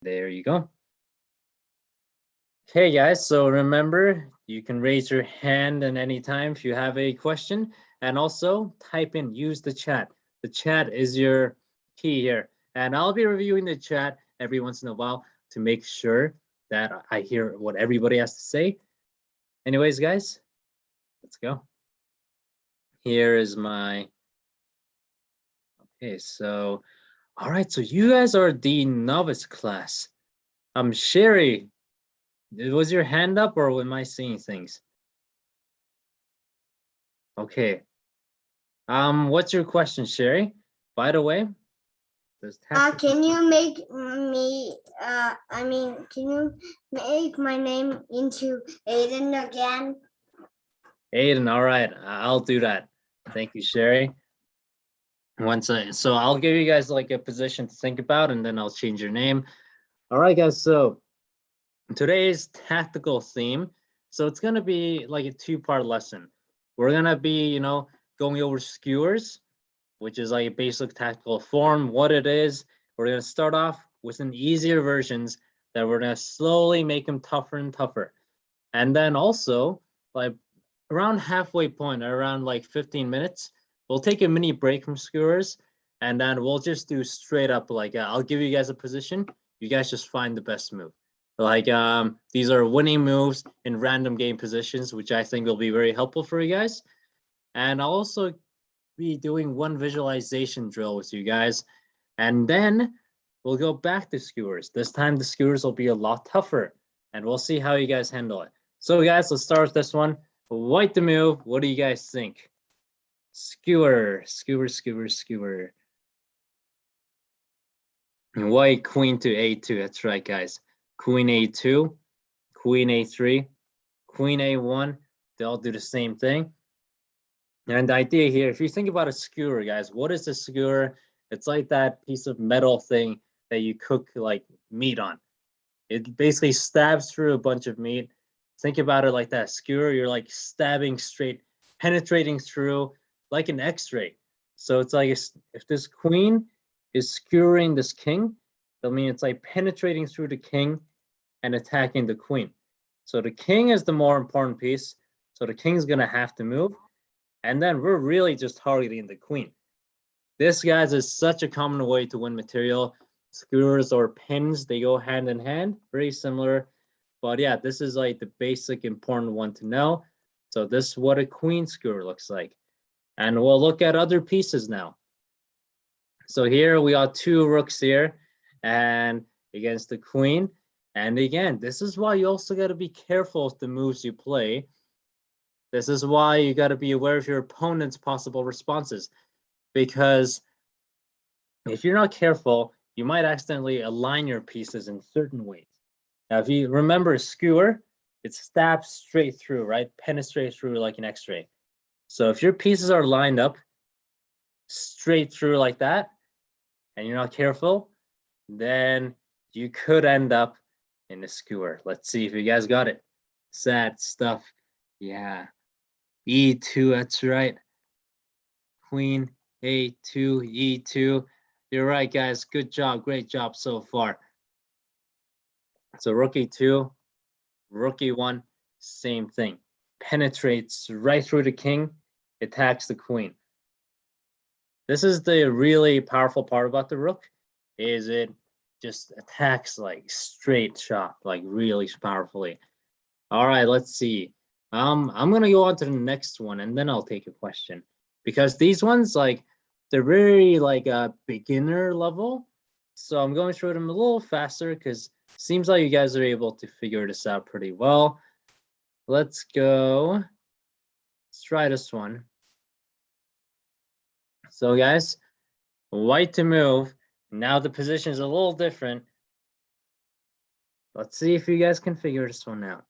There you go. Okay, guys, so remember, you can raise your hand at any time if you have a question, and also type in, use the chat. The chat is your key here, and I'll be reviewing the chat every once in a while to make sure that I hear what everybody has to say. Anyways, guys, let's go. Here is my, okay, so, all right, so you guys are the novice class. Sherry, was your hand up or am I seeing things? Okay. What's your question, Sherry? By the way, can you make me? Can you make my name into Aiden again? Aiden, all right, I'll do that. Thank you, Sherry. So I'll give you guys like a position to think about, and then I'll change your name. All right, guys. So today's tactical theme. So it's gonna be like a two-part lesson. We're gonna be, going over skewers, which is like a basic tactical form, what it is. We're gonna start off with some easier versions that we're gonna slowly make them tougher and tougher. And then also, like around halfway point, around like 15 minutes, we'll take a mini break from skewers, and then we'll just do straight up, like I'll give you guys a position, you guys just find the best move. Like these are winning moves in random game positions, which I think will be very helpful for you guys. And I'll also be doing one visualization drill with you guys, and then we'll go back to skewers. This time the skewers will be a lot tougher, and we'll see how you guys handle it. So guys, let's start with this one. White to move. What do you guys think? Skewer, skewer, skewer, skewer. White queen to a2. That's right, guys. Queen a2, queen a3, queen a1. They all do the same thing. And the idea here, if you think about a skewer, guys, what is a skewer? It's like that piece of metal thing that you cook like meat on. It basically stabs through a bunch of meat. Think about it like that. Skewer, you're like stabbing straight, penetrating through like an x-ray. So it's like if this queen is skewering this king, that means it's like penetrating through the king and attacking the queen. So the king is the more important piece. So the king's gonna have to move. And then we're really just targeting the queen. This, guys, is such a common way to win material. Skewers or pins, they go hand in hand, very similar. But yeah, this is like the basic important one to know. So this is what a queen skewer looks like. And we'll look at other pieces now. So here we got two rooks here and against the queen. And again, this is why you also got to be careful with the moves you play. This is why you got to be aware of your opponent's possible responses, because if you're not careful, you might accidentally align your pieces in certain ways. Now, if you remember a skewer, it stabs straight through, right? Penetrates through like an x-ray. So if your pieces are lined up straight through like that, and you're not careful, then you could end up in a skewer. Let's see if you guys got it. Sad stuff. Yeah. E2, that's right. Queen, A2, E2. You're right, guys. Good job. Great job so far. So rook E2, rook E1, same thing. Penetrates right through the king, attacks the queen. This is the really powerful part about the rook, is it just attacks like straight shot, like really powerfully. All right, let's see. I'm gonna go on to the next one and then I'll take a question, because these ones, like, they're very like a beginner level. So I'm going through them a little faster because it seems like you guys are able to figure this out pretty well. Let's go. Let's try this one. So guys, white to move. Now the position is a little different. Let's see if you guys can figure this one out.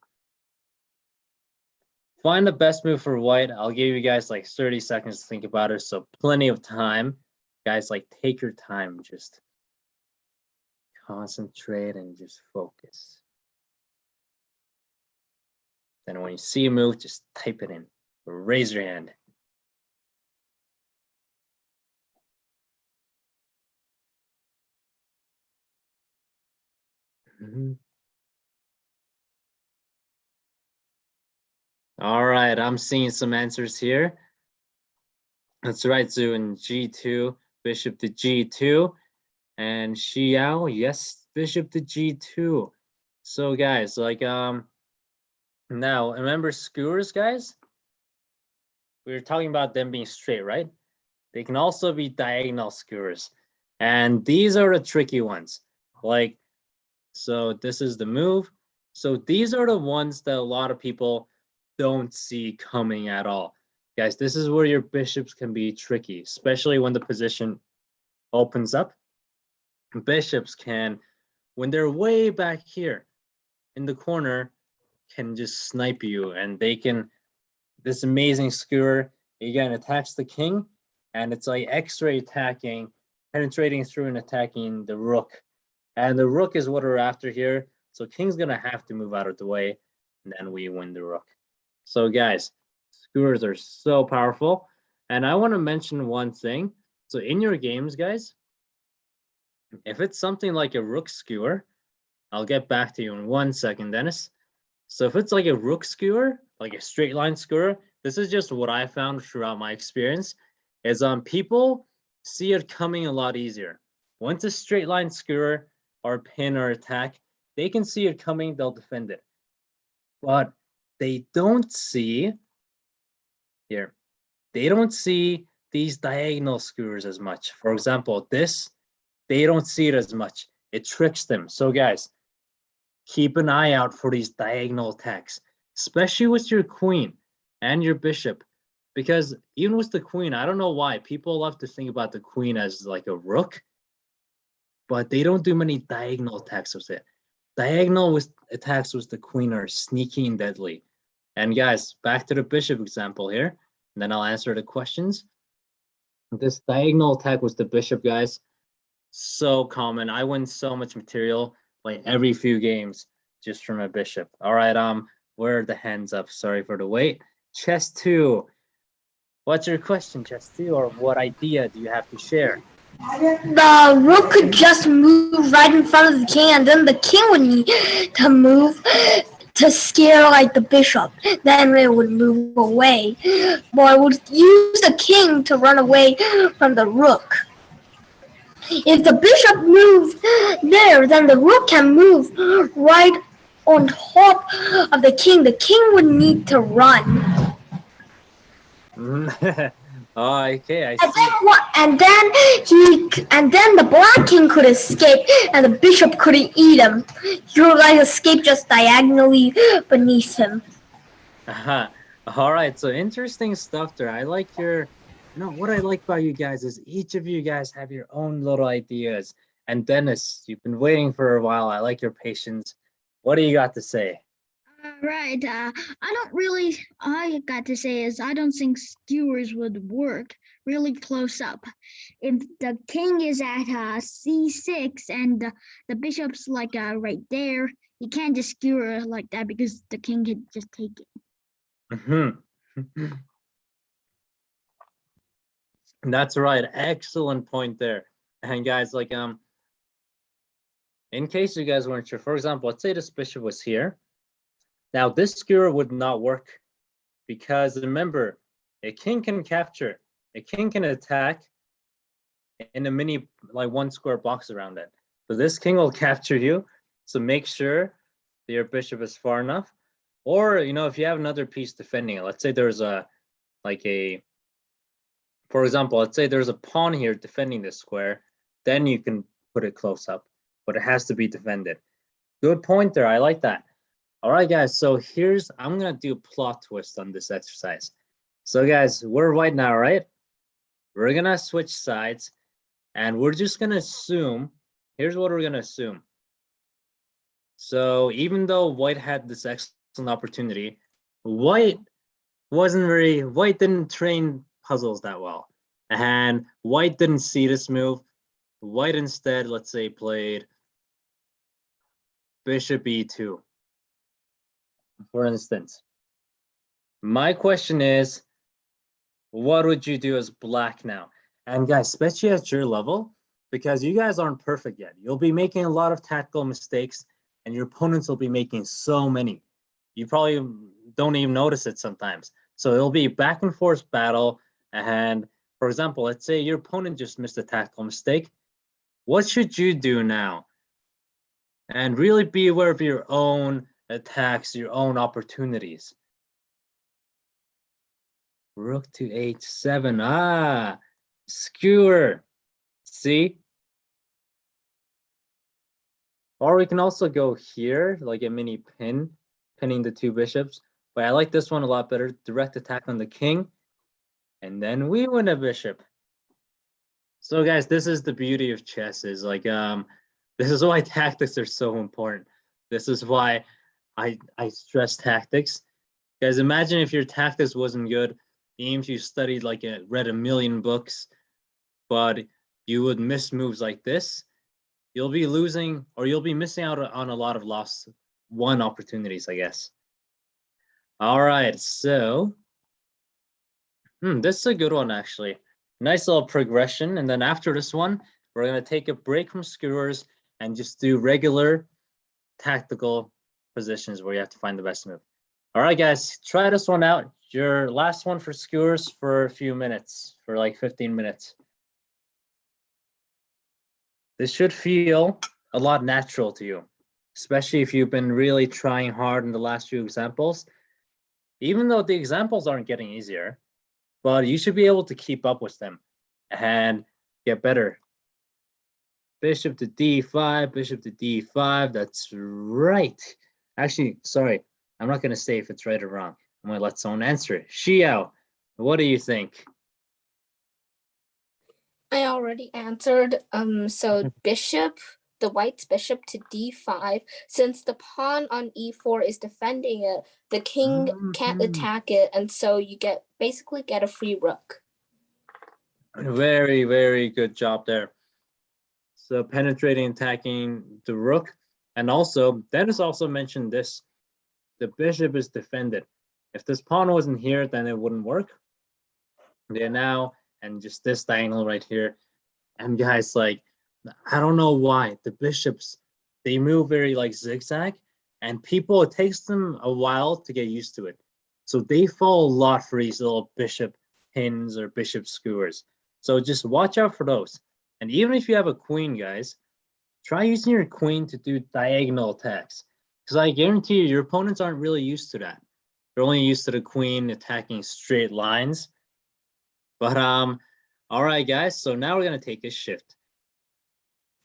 Find the best move for white. I'll give you guys like 30 seconds to think about it, so plenty of time. Guys, like, take your time, just concentrate and just focus. Then when you see a move, just type it in or raise your hand. All right, I'm seeing some answers here. That's right, Zhu, in G2, bishop to G2. And Xiao, yes, bishop to G2. So guys, like now remember skewers, guys? We were talking about them being straight, right? They can also be diagonal skewers. And these are the tricky ones. Like, so this is the move. So these are the ones that a lot of people don't see coming at all. Guys, this is where your bishops can be tricky, especially when the position opens up. Bishops can, when they're way back here in the corner, can just snipe you, and they can, this amazing skewer, again, attacks the king, and it's like X-ray attacking, penetrating through and attacking the rook. And the rook is what we're after here. So king's gonna have to move out of the way, and then we win the rook. So guys, skewers are so powerful. And I want to mention one thing. So in your games, guys, if it's something like a rook skewer, I'll get back to you in 1 second, Dennis. So if it's like a rook skewer, like a straight line skewer, this is just what I found throughout my experience, is people see it coming a lot easier. Once a straight line skewer or pin or attack, they can see it coming, they'll defend it. But they don't see, here, they don't see these diagonal skewers as much. For example, this, they don't see it as much. It tricks them. So guys, keep an eye out for these diagonal attacks, especially with your queen and your bishop. Because even with the queen, I don't know why, people love to think about the queen as like a rook, but they don't do many diagonal attacks with it. Diagonal with attacks with the queen are sneaky and deadly. And guys, back to the bishop example here, and then I'll answer the questions. This diagonal attack with the bishop, guys, so common. I win so much material like every few games just from a bishop. All right, where are the hands up? Sorry for the wait. Chess 2. What's your question, Chess 2, or what idea do you have to share? The rook could just move right in front of the king, and then the king would need to move to scare like the bishop. Then it would move away. But it would use the king to run away from the rook. If the bishop moved there, then the rook can move right on top of the king. The king would need to run. Oh, okay, I see. And then the black king could escape, and the bishop couldn't eat him. Your guys escape just diagonally beneath him. All right, so interesting stuff there. I like your, what I like about you guys is each of you guys have your own little ideas. And Dennis, you've been waiting for a while. I like your patience. What do you got to say? Right. I got to say is I don't think skewers would work really close up. If the king is at c6 and the bishop's like right there, you can't just skewer like that because the king could just take it. That's right. Excellent point there. And guys, like in case you guys weren't sure, for example, let's say this bishop was here. Now this skewer would not work because remember, a king can capture, a king can attack in a mini, like one square box around it. So this king will capture you. So make sure that your bishop is far enough. Or, if you have another piece defending it, let's say there's for example, let's say there's a pawn here defending this square, then you can put it close up, but it has to be defended. Good point there. I like that. All right, guys. So I'm going to do a plot twist on this exercise. So guys, we're white now, right? We're going to switch sides and we're just going to assume, here's what we're going to assume. So even though white had this excellent opportunity, white didn't train puzzles that well. And white didn't see this move. White instead, let's say, played bishop e2. For instance, my question is, what would you do as black now? And guys, especially at your level, because you guys aren't perfect yet. You'll be making a lot of tactical mistakes. and your opponents will be making so many. You probably don't even notice it sometimes. So it'll be back and forth battle. And for example, let's say your opponent just missed a tactical mistake. What should you do now? And really be aware of your own attacks, your own opportunities. Rook to h7. Ah, skewer. See? Or we can also go here, like a mini pin, pinning the two bishops. But I like this one a lot better. Direct attack on the king. And then we win a bishop. So guys, this is the beauty of chess, is like this is why tactics are so important. This is why I stress tactics. Guys, imagine if your tactics wasn't good, even if you studied like read a million books, but you would miss moves like this, you'll be losing, or you'll be missing out on a lot of lost won opportunities, I guess. All right, so this is a good one actually. Nice little progression, and then after this one, we're gonna take a break from skewers and just do regular tactical positions where you have to find the best move. All right, guys, try this one out. Your last one for skewers for a few minutes, for like 15 minutes. This should feel a lot natural to you, especially if you've been really trying hard in the last few examples. Even though the examples aren't getting easier, but you should be able to keep up with them and get better. Bishop to d5, bishop to d5. That's right. Actually, sorry, I'm not going to say if it's right or wrong. I'm going to let someone answer it. Xiao, what do you think? I already answered. So bishop, the white's bishop to d5. Since the pawn on e4 is defending it, the king can't attack it, and so you basically get a free rook. Very, very good job there. So penetrating, attacking the rook. And also, Dennis also mentioned this. The bishop is defended. If this pawn wasn't here, then it wouldn't work. There now, and just this diagonal right here. And guys, like, I don't know why the bishops, they move very like zigzag, and people, it takes them a while to get used to it. So they fall a lot for these little bishop pins or bishop skewers. So just watch out for those. And even if you have a queen, guys, try using your queen to do diagonal attacks. Because I guarantee you, your opponents aren't really used to that. They're only used to the queen attacking straight lines. But all right, guys. So now we're gonna take a shift.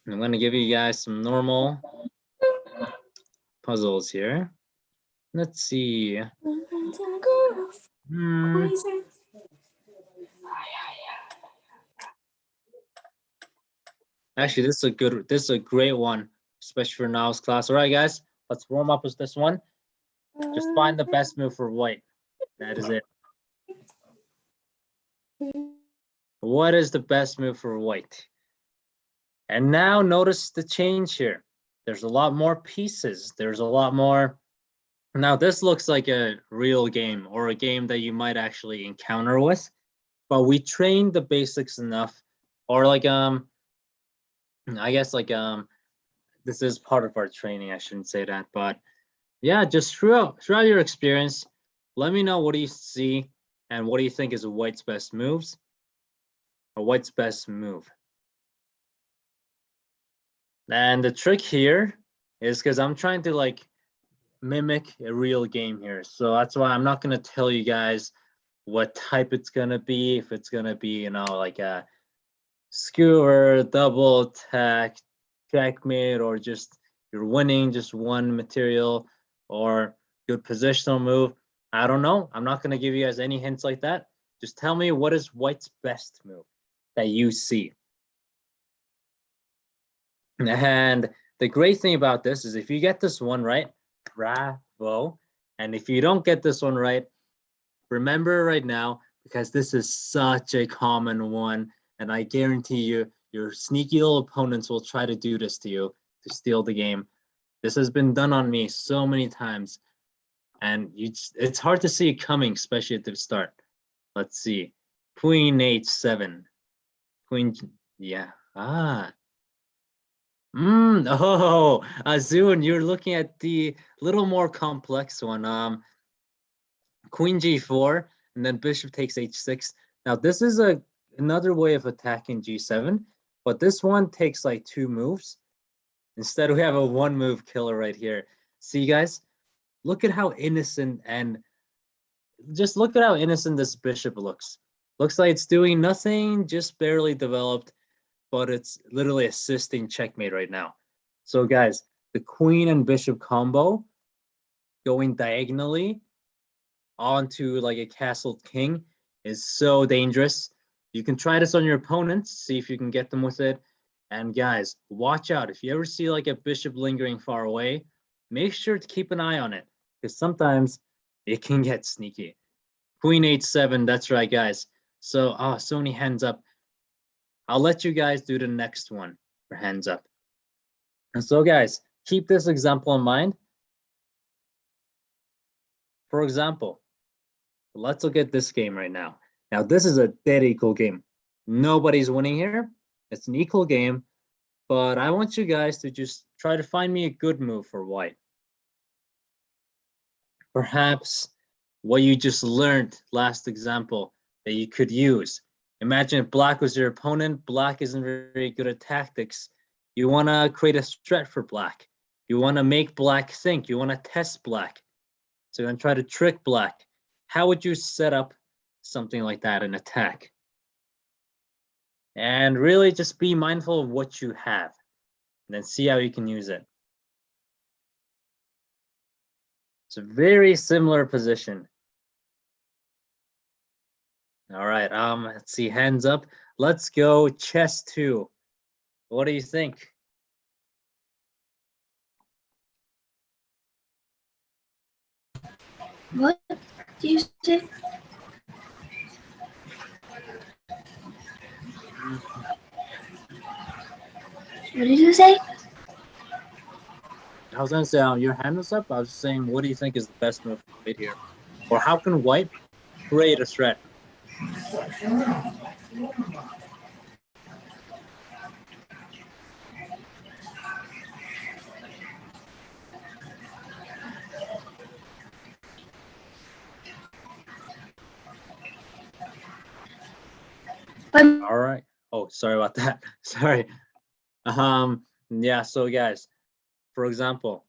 I'm gonna give you guys some normal puzzles here. Let's see. Actually, this is a great one, especially for now's class. All right, guys, let's warm up with this one. Just find the best move for white. That is it. What is the best move for white? And now notice the change here. There's a lot more pieces. There's a lot more. Now this looks like a real game, or a game that you might actually encounter with, but we trained the basics enough, or like I guess like this is part of our training. I shouldn't say that, but yeah, just throughout your experience, let me know what do you see and what do you think is white's best moves, or white's best move. And the trick here is because I'm trying to like mimic a real game here. So that's why I'm not going to tell you guys what type it's going to be. If it's going to be, you know, like a skewer, double attack, checkmate, or just you're winning just one material, or good positional move. I don't know. I'm not going to give you guys any hints like that. Just tell me what is white's best move that you see. And the great thing about this is if you get this one right, bravo. And if you don't get this one right, remember right now, because this is such a common one, and I guarantee you, your sneaky little opponents will try to do this to you to steal the game. This has been done on me so many times, and it's hard to see it coming, especially at the start. Let's see. Queen h7. Queen, yeah. Oh, Azun, you're looking at the little more complex one. Queen g4, and then bishop takes h6. Now this is another way of attacking g7, but this one takes like 2 moves. Instead, we have a 1-move killer right here. See, guys, look at how innocent and just look at how innocent this bishop looks. Looks like it's doing nothing, just barely developed, but it's literally assisting checkmate right now. So guys, the queen and bishop combo going diagonally onto like a castled king is so dangerous. You can try this on your opponents, see if you can get them with it. And guys, watch out. If you ever see like a bishop lingering far away, make sure to keep an eye on it, because sometimes it can get sneaky. Queen h7, that's right, guys. So, so many hands up. I'll let you guys do the next one for hands up. And so, guys, keep this example in mind. For example, let's look at this game right now. Now, this is a dead equal game. Nobody's winning here. It's an equal game, but I want you guys to just try to find me a good move for white. Perhaps what you just learned last example that you could use. Imagine if black was your opponent. Black isn't very good at tactics. You want to create a threat for black. You want to make black think. You want to test black. So you're going to try to trick black. How would you set up something like that in attack? And really just be mindful of what you have, and then see how you can use it. It's a very similar position. All right, let's see, hands up. Let's go chess 2. What do you think? What do you say? What did you say? I was gonna say, your hand was up. I was saying, what do you think is the best move for white here? Or how can white create a threat? All right. Oh, sorry about that. Sorry. Yeah, so guys, for example,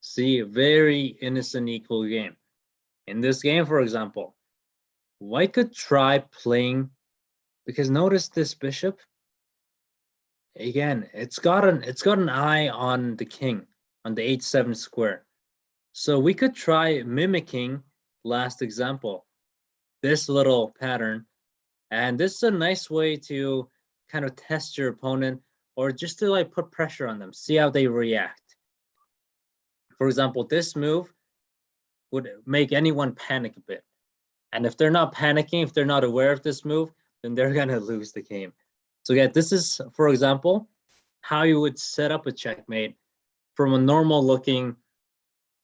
see, very innocent equal game. In this game, for example, white could try playing, because notice this bishop. Again, it's got an eye on the king, on the h7 square. So we could try mimicking last example, this little pattern. And this is a nice way to kind of test your opponent, or just to like put pressure on them, see how they react. For example, this move would make anyone panic a bit. And if they're not panicking, if they're not aware of this move, then they're gonna lose the game. So yeah, this is, for example, how you would set up a checkmate from a normal looking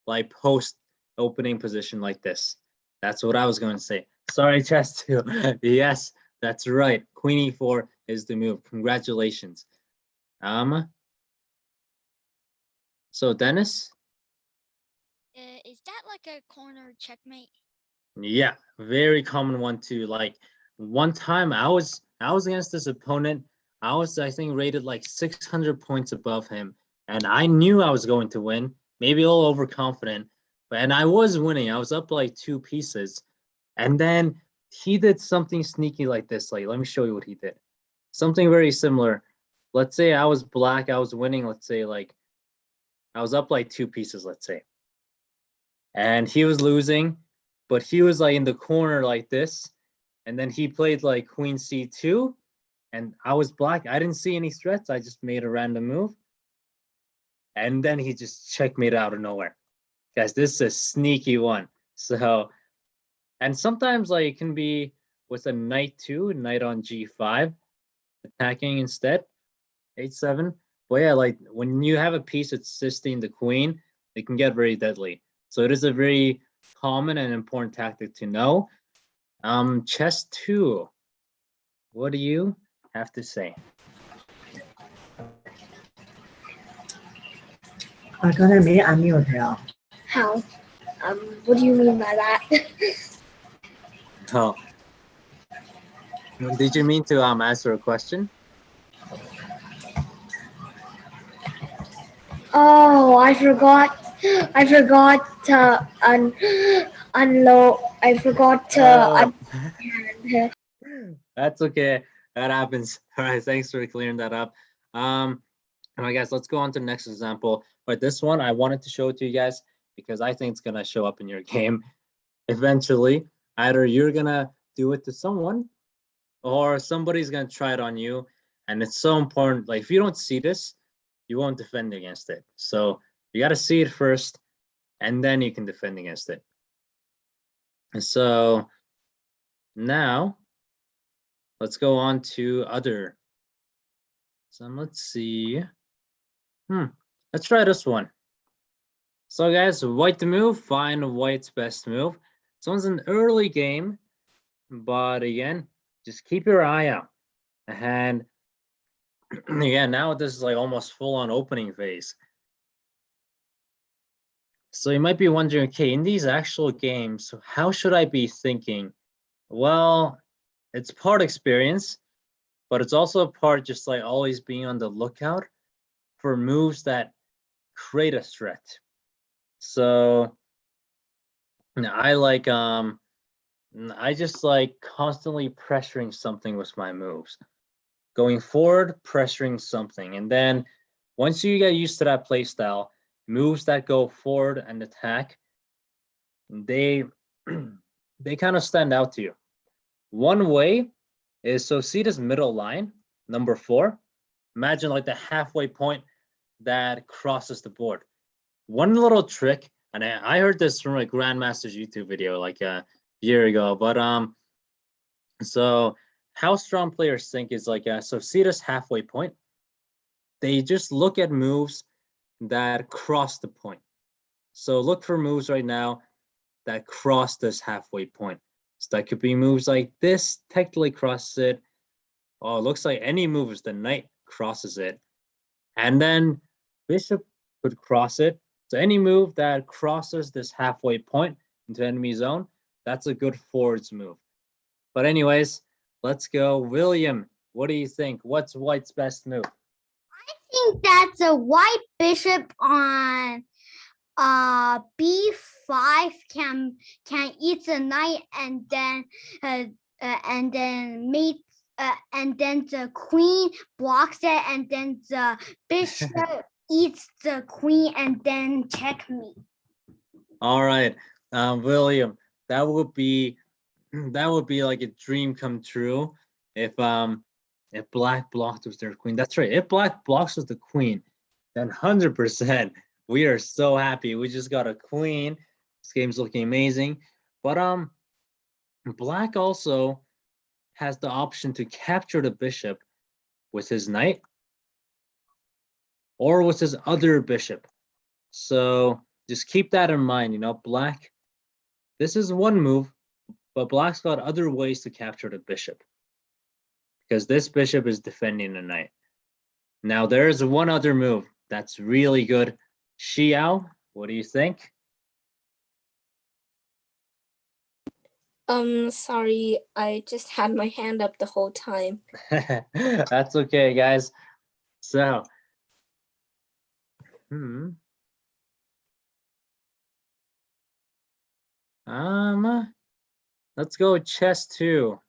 like post opening position like this. That's what I was going to say. Sorry, chess 2. Yes, that's right. Queen e4 is the move. Congratulations. So Dennis? Is that like a corner checkmate? Yeah, very common one too. Like one time I was against this opponent. I think rated like 600 points above him, and I knew I was going to win. Maybe a little overconfident, and I was winning. I was up like 2 pieces, and then he did something sneaky like this. Like, let me show you what he did. Something very similar. Let's say I was black, I was winning. Let's say like I was up like 2 pieces. Let's say, and he was losing, but he was like in the corner like this, and then he played like queen c2, and I was black. I didn't see any threats. I just made a random move, and then he just checkmated out of nowhere. Guys, this is a sneaky one. So, and sometimes like it can be with a knight too, knight on g5, attacking instead, h7. But yeah, like when you have a piece assisting the queen, it can get very deadly. So it is a very common and important tactic to know. Chess 2. What do you have to say? 刚才没按 mute 呀。 How? What do you mean by that? Oh, did you mean to answer a question? Oh, I forgot to unload. I forgot to Oh. un- That's okay. That happens. All right, thanks for clearing that up. All right, guys, let's go on to the next example. But this one I wanted to show it to you guys because I think it's gonna show up in your game eventually. Either you're gonna do it to someone or somebody's gonna try it on you. And it's so important. Like if you don't see this, you won't defend against it. So you gotta see it first, and then you can defend against it. And so now let's go on to other. So let's see. Let's try this one. So guys, white to move, find white's best move. So it's an early game, but again, just keep your eye out. And yeah, now this is like almost full on opening phase. So you might be wondering, okay, in these actual games, how should I be thinking? Well, it's part experience, but it's also a part just like always being on the lookout for moves that create a threat. So I like I just like constantly pressuring something with my moves. Going forward, pressuring something. And then once you get used to that play style, moves that go forward and attack, they they kind of stand out to you. One way is, so see this middle line, number 4. Imagine like the halfway point that crosses the board. One little trick, and I heard this from a Grandmaster's YouTube video like a year ago, but so how strong players think is like, so see this halfway point? They just look at moves that cross the point. So look for moves right now that cross this halfway point. So that could be moves like this, technically crosses it. Oh, it looks like any move is the knight crosses it. And then bishop could cross it. So any move that crosses this halfway point into enemy zone, that's a good forwards move. But anyways, let's go. William, what do you think? What's white's best move? I think that's a white bishop on b5 can eat the knight and then mate and then the queen blocks it and then the bishop eats the queen and then checkmate. All right, William, that would be like a dream come true if black blocked with their queen. That's right. If black blocks with the queen, then 100% we are so happy. We just got a queen. This game's looking amazing. But black also has the option to capture the bishop with his knight or with his other bishop. So just keep that in mind, black. This is one move, but black's got other ways to capture the bishop because this bishop is defending the knight. Now there's one other move that's really good. Xiao, what do you think? Sorry, I just had my hand up the whole time. That's okay, guys. So, let's go with chess 2.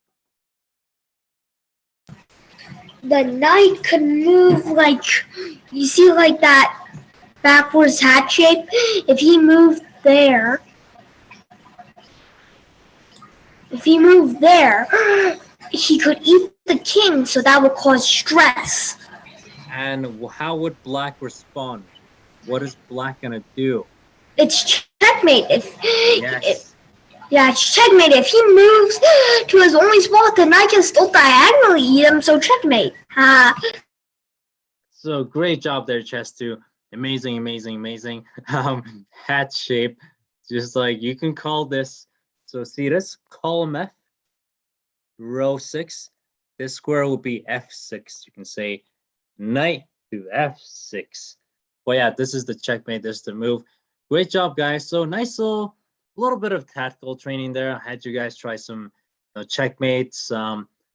The knight could move like, you see, like that backwards hat shape. If he moved there, he could eat the king, so that would cause stress. And how would black respond? What is black gonna do? It's checkmate. Yes. It's checkmate. If he moves to his only spot, the knight can still diagonally eat him, so checkmate. So great job there, chess 2. Amazing, amazing, amazing. Hat shape, just like you can call this. So see this, column F, row 6. This square will be F6. You can say knight to F6. But yeah, this is the checkmate. This is the move. Great job, guys. So nice little bit of tactical training there. I had you guys try some checkmates,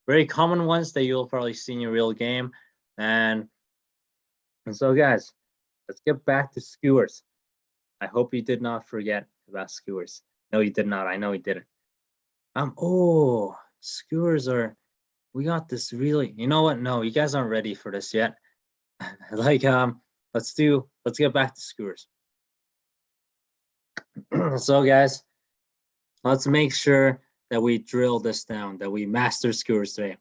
very common ones that you'll probably see in your real game. And so, guys, let's get back to skewers. I hope you did not forget about skewers. No, you did not. I know you didn't. Oh, skewers are. We got this really. You know what? No, you guys aren't ready for this yet. Like, let's get back to skewers. So, guys, let's make sure that we drill this down, that we master skewers today.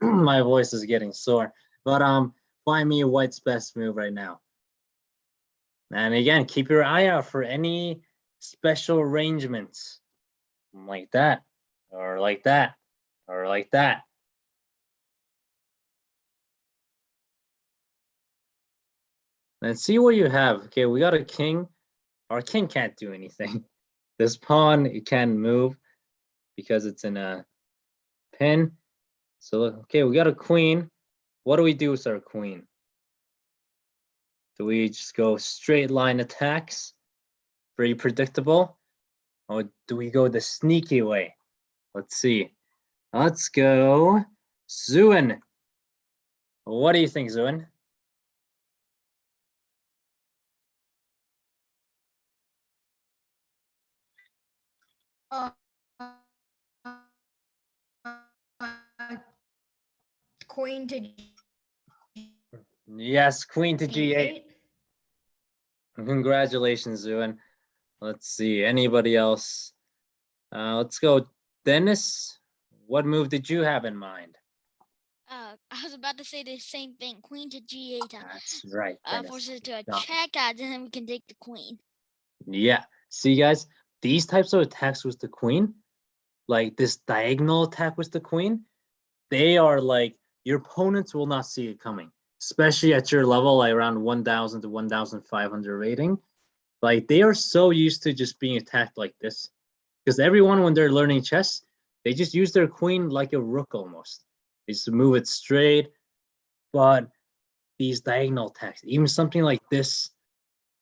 My voice is getting sore, but find me a white's best move right now. And again, keep your eye out for any special arrangements like that, or like that, or like that. Let's see what you have. Okay, we got a king. Our king can't do anything. This pawn, it can move because it's in a pin. So, okay, we got a queen. What do we do with our queen? Do we just go straight line attacks? Very predictable. Or do we go the sneaky way? Let's see. Let's go Zuin. What do you think, Zuin? Queen to Yes, queen to G8. G8. Congratulations, Zuin. Let's see. Anybody else? Let's go. Dennis, what move did you have in mind? I was about to say the same thing. Queen to G8. That's right. Dennis. Forces it to a Got it. check, then we can take the queen. Yeah. See, guys, these types of attacks with the queen, like this diagonal attack with the queen, they are like your opponents will not see it coming, especially at your level, like around 1,000 to 1,500 rating. Like they are so used to just being attacked like this, because everyone when they're learning chess, they just use their queen like a rook almost. They just move it straight, but these diagonal attacks, even something like this,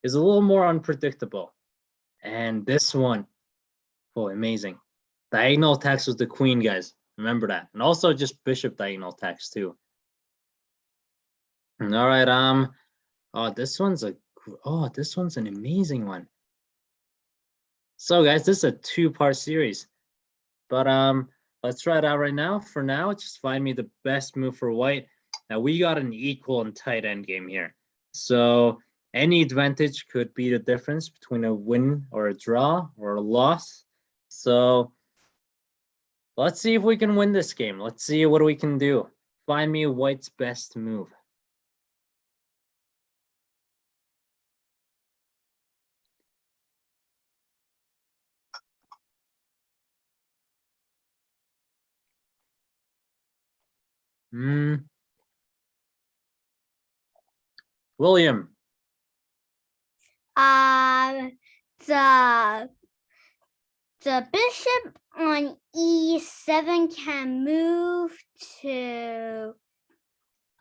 is a little more unpredictable. And this one, oh, amazing. Diagonal attacks with the queen, guys. Remember that. And also just bishop diagonal attacks too. All right, oh, this one's an amazing one. So guys, this is a two-part series. But let's try it out right now. For now, just find me the best move for white. Now we got an equal and tight end game here. So any advantage could be the difference between a win or a draw or a loss. So let's see if we can win this game. Let's see what we can do. Find me white's best move. William. The bishop on E7 can move to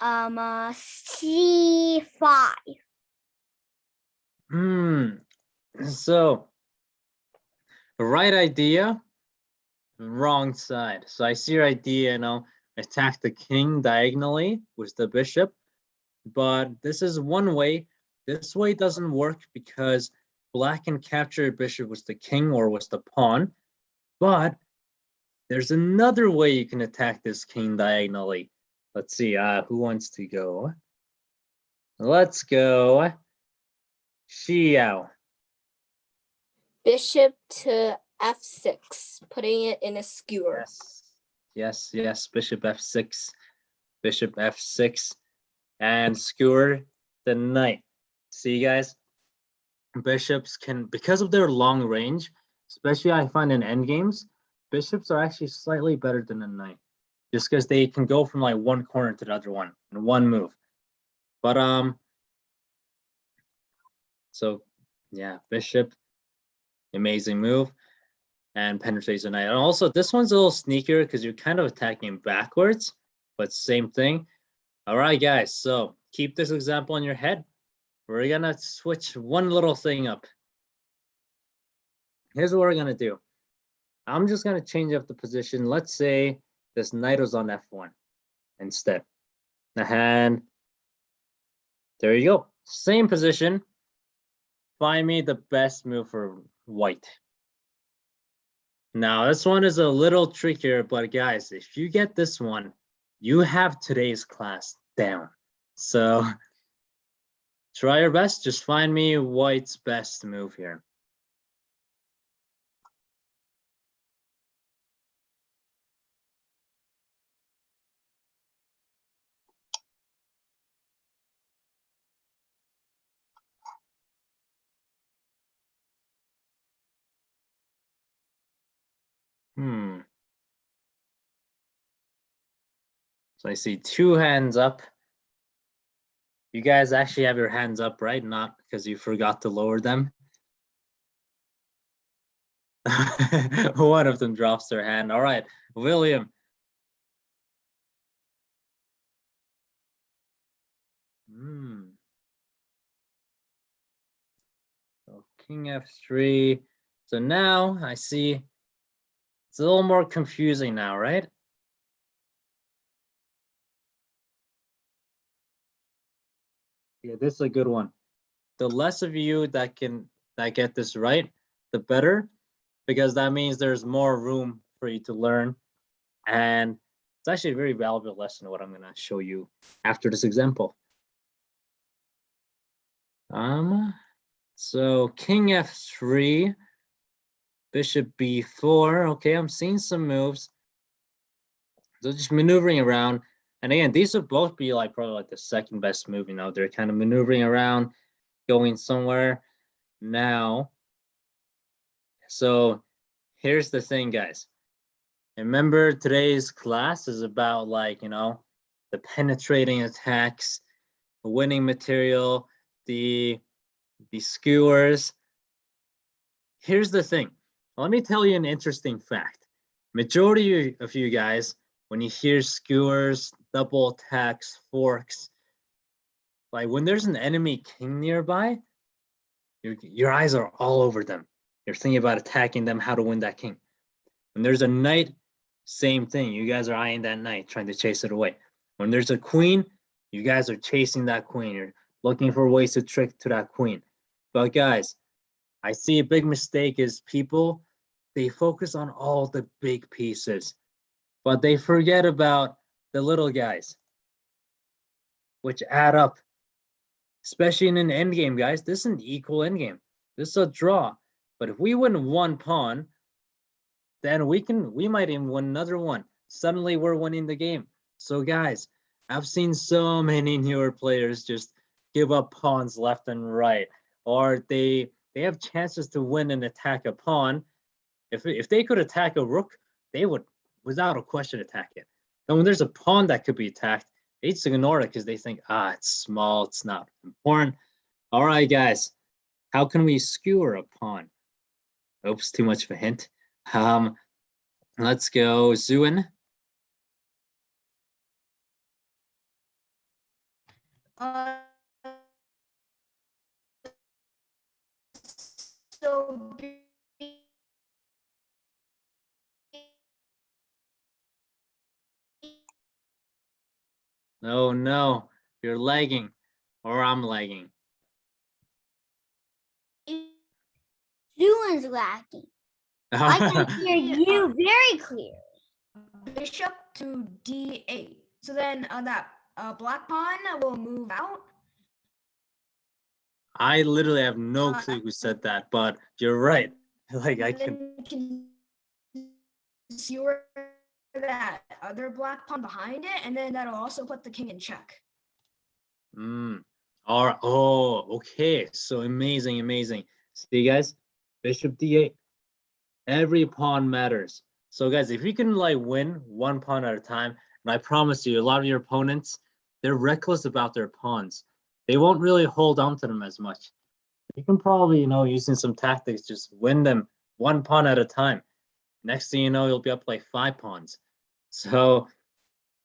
C5. So right idea, wrong side. So I see your idea, attack the king diagonally with the bishop, but this is one way. This way doesn't work because black can capture a bishop with the king or with the pawn, but there's another way you can attack this king diagonally. Let's see, who wants to go? Let's go Xiao. Bishop to f6, putting it in a skewer. Yes, bishop f6, bishop f6, and skewer the knight. See, guys, bishops can, because of their long range, especially I find in endgames, bishops are actually slightly better than a knight, just because they can go from like one corner to the other one in one move. But so yeah, bishop, amazing move, and penetrates the knight. And also, this one's a little sneakier because you're kind of attacking backwards, but same thing. All right, guys, so keep this example in your head. we're gonna switch one little thing up. Here's what we're gonna do. I'm just gonna change up the position. Let's say this knight was on F1 instead. And there you go. Same position. Find me the best move for white. Now, this one is a little trickier, but guys, if you get this one, you have today's class down. So try your best. Just find me white's best move here. So I see 2 hands up. You guys actually have your hands up, right? Not because you forgot to lower them. One of them drops their hand. All right, William. So King F3. So now I see it's a little more confusing now, right? Yeah, this is a good one. The less of you that get this right, the better, because that means there's more room for you to learn. And it's actually a very valuable lesson, what I'm gonna show you after this example. So King F3, Bishop B4. Okay, I'm seeing some moves. So just maneuvering around. And again, these would both be like probably like the second best move, you know, they're kind of maneuvering around, going somewhere now. So here's the thing, guys. Remember, today's class is about like, you know, the penetrating attacks, the winning material, the skewers. Here's the thing. Let me tell you an interesting fact. Majority of you guys, when you hear skewers, double attacks, forks, like when there's an enemy king nearby, your eyes are all over them. You're thinking about attacking them, how to win that king. When there's a knight, same thing. You guys are eyeing that knight, trying to chase it away. When there's a queen, you guys are chasing that queen. You're looking for ways to trick to that queen. But guys, I see a big mistake is people, they focus on all the big pieces, but they forget about the little guys, which add up, especially in an endgame, guys. This is an equal endgame. This is a draw. But if we win one pawn, then we might even win another one. Suddenly we're winning the game. So guys, I've seen so many newer players just give up pawns left and right, or they have chances to win and attack a pawn. If they could attack a rook, they would, without a question, attack it. And when there's a pawn that could be attacked, they just ignore it because they think, it's small, it's not important. All right, guys, how can we skewer a pawn? Oops, too much of a hint. Let's go, Zuin. So Oh no, you're lagging, or I'm lagging. Zuin's lacking. I can hear you very clearly. bishop to d8. So then that black pawn will move out. I literally have no clue who said that, but you're right. Like I can skewer that other black pawn behind it, and then that'll also put the king in check. All right. Oh, okay. So amazing, amazing. See, guys, bishop d8. Every pawn matters. So, guys, if you can like win one pawn at a time, and I promise you, a lot of your opponents, they're reckless about their pawns. They won't really hold on to them as much. You can probably, you know, using some tactics, just win them one pawn at a time. Next thing you know, you'll be up like 5 pawns. So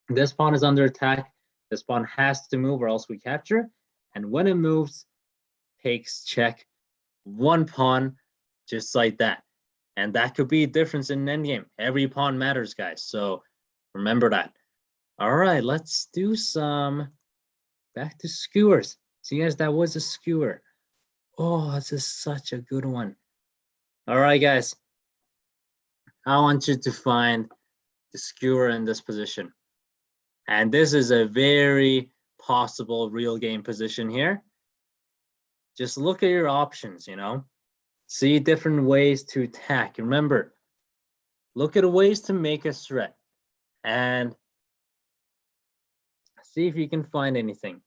this pawn is under attack. This pawn has to move or else we capture. And when it moves, takes check, one pawn, just like that. And that could be a difference in endgame. Every pawn matters, guys. So remember that. All right, let's do some back to skewers. See, guys, that was a skewer. Oh, this is such a good one. All right, guys. I want you to find the skewer in this position. And this is a very possible real game position here. Just look at your options, you know. See different ways to attack. Remember, look at ways to make a threat. And see if you can find anything.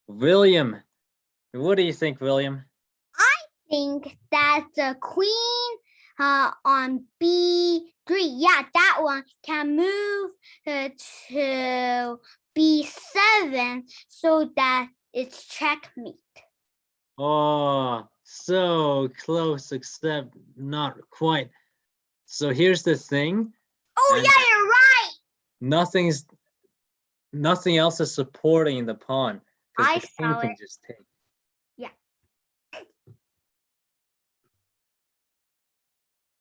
William, what do you think, William? Think that the queen on B3, yeah, that one can move to B7 so that it's checkmate. Oh, so close, except not quite. So here's the thing. Oh, And yeah, you're right. nothing else is supporting the pawn. I Because the king saw can it. just take. Yeah.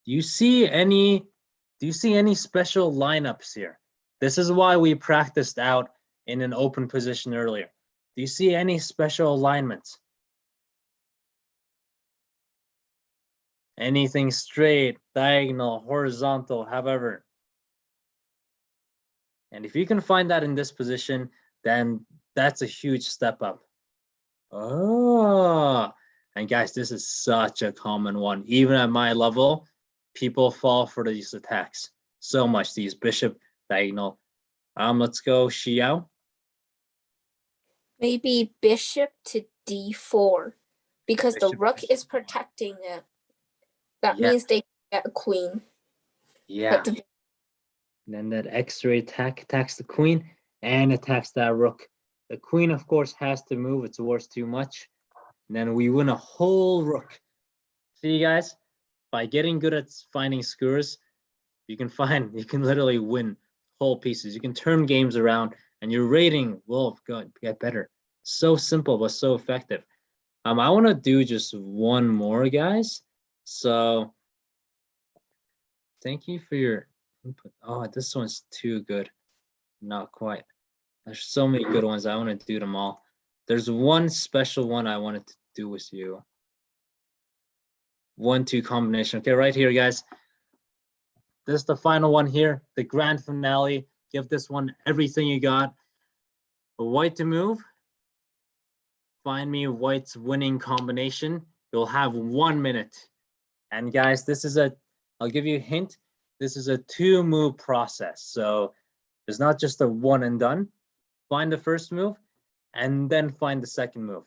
Do you see any special lineups here? This is why we practiced out in an open position earlier. Do you see any special alignments? Anything straight, diagonal, horizontal, however. And if you can find that in this position, then that's a huge step up. Oh, and guys, this is such a common one. Even at my level, people fall for these attacks so much, these bishop, diagonal. Let's go Xiao. Maybe bishop to d4 because the Bishop rook to is d4. protecting it. That Yeah. means they get a queen. Yeah. But the And then that X-ray attack attacks the queen and attacks that rook. The queen, of course, has to move. It's worth too much. And then we win a whole rook. See, guys, by getting good at finding skewers, you can literally win whole pieces. You can turn games around, and your rating will get better. So simple, but so effective. I want to do just one more, guys. So thank you for your input. Oh, this one's too good. Not quite. There's so many good ones. I want to do them all. There's one special one I wanted to do with you. 1-2 combination. Okay, right here, guys. This is the final one here, the grand finale. Give this one everything you got. A white to move. Find me white's winning combination. You'll have 1 minute. And guys, I'll give you a hint. This is a 2-move process. So it's not just a one and done. Find the first move and then find the second move.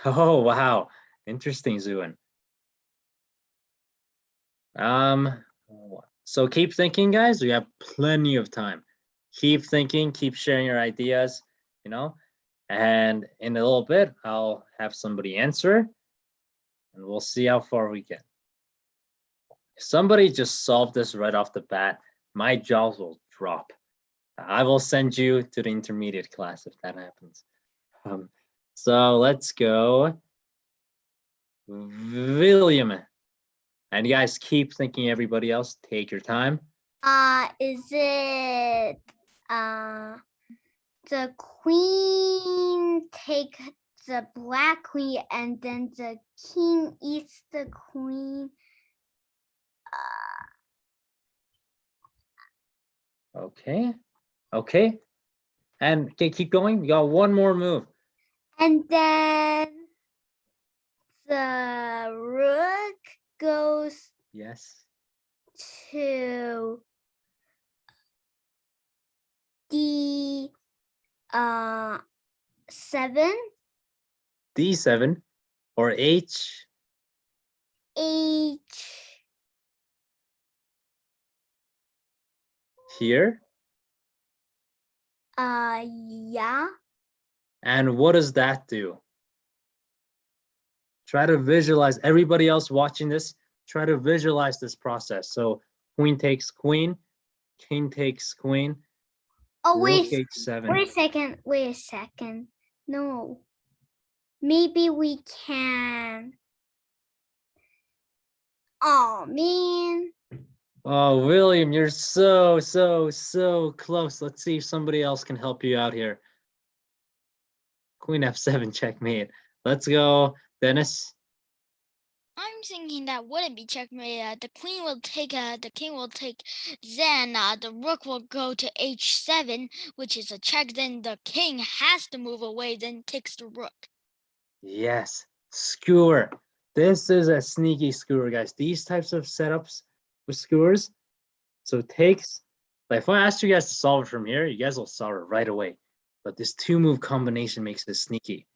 Oh, wow. Interesting, Zuin. So keep thinking, guys. We have plenty of time. Keep thinking, keep sharing your ideas, you know, and in a little bit, I'll have somebody answer and we'll see how far we get. If somebody just solved this right off the bat, my jaws will drop. I will send you to the intermediate class if that happens. So let's go. William. And you guys keep thinking, everybody else, take your time. Is it the queen take the black queen and then the king eats the queen? Okay. And okay, keep going. You got one more move. And then the rook goes Yes. to D7. D7 or H. Here. Yeah. And what does that do? Try to visualize, everybody else watching this, try to visualize this process. So queen takes queen, king takes queen, Oh, Rook wait H7. a second. Wait a second. No. Maybe we can. Oh, man. Oh, William, you're so close. Let's see if somebody else can help you out here. Queen F7 checkmate. Let's go, Dennis. I'm thinking that wouldn't be checkmate. The queen will take. The king will take. Then the rook will go to h7, which is a check. Then the king has to move away. Then takes the rook. Yes, skewer. This is a sneaky skewer, guys. These types of setups with skewers. So it takes, like if I asked you guys to solve it from here, you guys will solve it right away. But this 2-move combination makes it sneaky.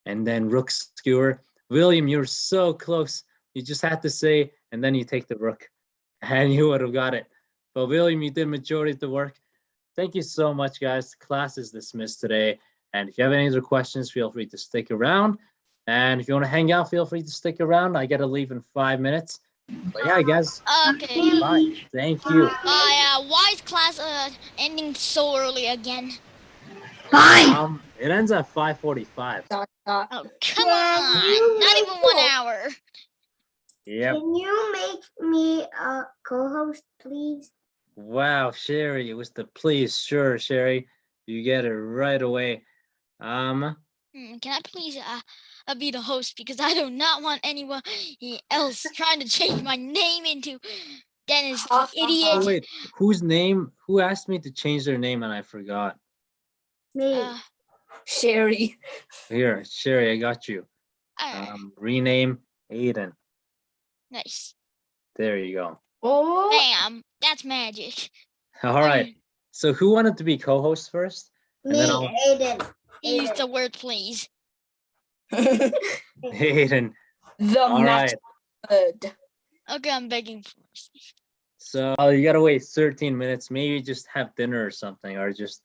And then rook skewer. William, you're so close. You just had to say, and then you take the rook, and you would have got it. But William, you did majority of the work. Thank you so much, guys. Class is dismissed today. And if you have any other questions, feel free to stick around. And if you want to hang out, feel free to stick around. I got to leave in 5 minutes. But yeah, guys, Okay. bye. Thank you. Why is class ending so early again? Bye. It ends at 5:45. Dot, dot. Oh, come Can on! you Not make even 1 hour. Yep. Can you make me a co-host, please? Wow, Sherry, it was the please. Sure, Sherry, you get it right away. Can I please be the host, because I do not want anyone else trying to change my name into Dennis the Oh idiot. wait, who asked me to change their name and I forgot? Me. Sherry. Here, Sherry, I got you. Rename Aiden. Nice. There you go. Oh. Bam. That's magic. All right. So who wanted to be co-host first? And then I'll Aiden. Use the word please. Aiden. The All right. method. Okay, I'm begging for mercy. So you gotta wait 13 minutes. Maybe just have dinner or something, or just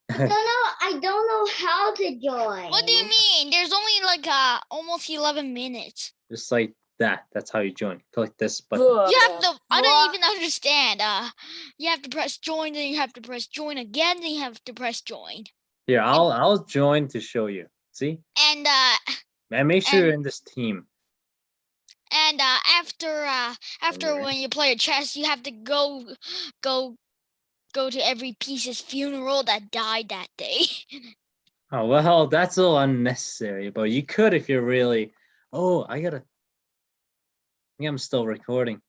I don't know how to join. What do you mean? There's only like almost 11 minutes. just like that. That's how you join. Click this button. You have to. I don't even understand. You have to press join, then you have to press join again, then you have to press join. Here, I'll join to show you. See? And And make sure you're in this team. and after Alright. when you play a chess, you have to go to every piece's funeral that died that day. Oh well, that's a little unnecessary, but you could if you're really. Oh, I think I'm still recording.